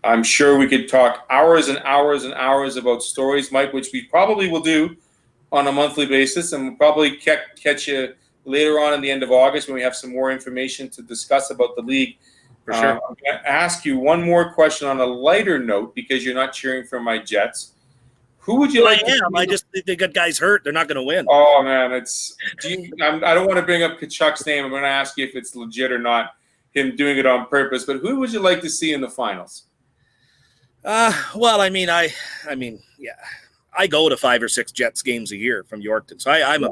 I'm sure we could talk hours and hours and hours about stories, Mike, which we probably will do on a monthly basis, and we'll probably catch you later on in the end of August when we have some more information to discuss about the league. For sure. I'm going to ask you one more question on a lighter note, because you're not cheering for my Jets. Who would you like to see? They got guys hurt. They're not going to win. Oh, man. I don't want to bring up Kachuk's name. I'm going to ask you if it's legit or not, him doing it on purpose. But who would you like to see in the finals? Well, I mean, yeah. I go to 5 or 6 Jets games a year from Yorkton. So I'm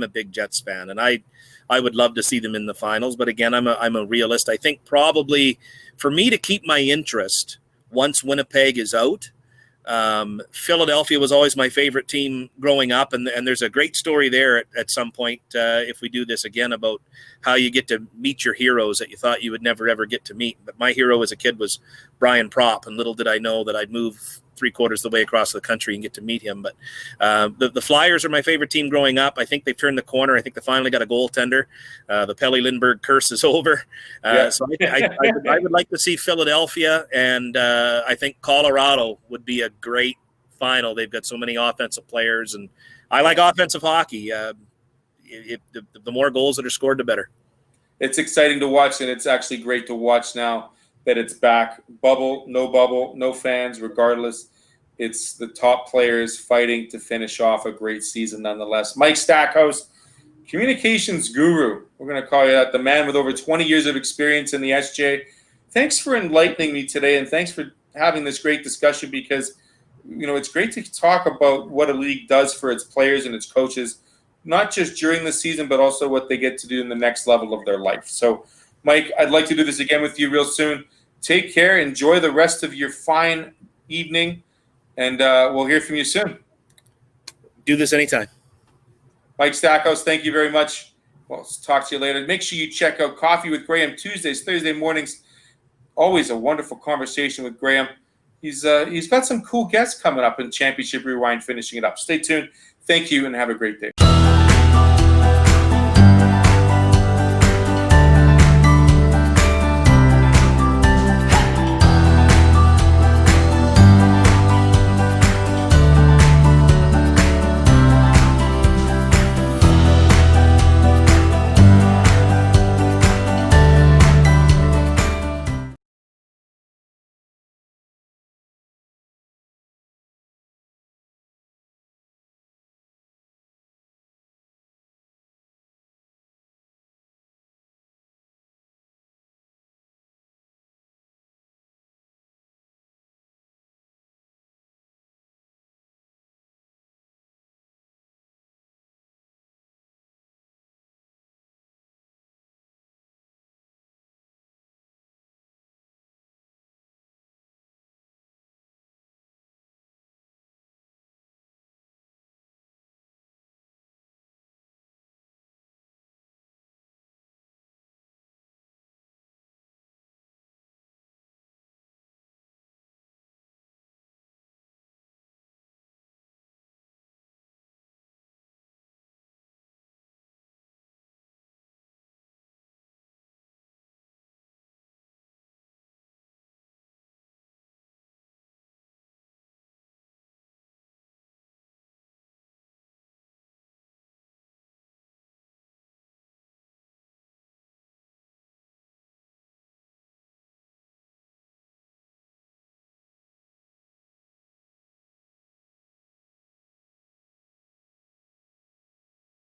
a big Jets fan, and I would love to see them in the finals. But again, I'm a realist. I think probably for me to keep my interest once Winnipeg is out, Philadelphia was always my favorite team growing up, and there's a great story there at some point, if we do this again, about how you get to meet your heroes that you thought you would never ever get to meet. But my hero as a kid was Brian Propp, and little did I know that I'd move 3/4 of the way across the country and get to meet him. But the Flyers are my favorite team growing up. I think they've turned the corner. I think they finally got a goaltender. The Pelle Lindbergh curse is over. So I would like to see Philadelphia, and I think Colorado would be a great final. They've got so many offensive players, and I like offensive hockey. The more goals that are scored, the better. It's exciting to watch, and it's actually great to watch now that it's back. Bubble, no fans, regardless. It's the top players fighting to finish off a great season nonetheless. Mike Stackhouse, communications guru. We're going to call you that, the man with over 20 years of experience in the SJ. Thanks for enlightening me today, and thanks for having this great discussion, because, it's great to talk about what a league does for its players and its coaches, not just during the season, but also what they get to do in the next level of their life. So, Mike, I'd like to do this again with you real soon. Take care. Enjoy the rest of your fine evening, and we'll hear from you soon. Do this anytime. Mike Stackhouse, thank you very much. Well, talk to you later. Make sure you check out Coffee with Graham Tuesdays, Thursday mornings. Always a wonderful conversation with Graham. He's got some cool guests coming up in Championship Rewind, finishing it up. Stay tuned. Thank you, and have a great day.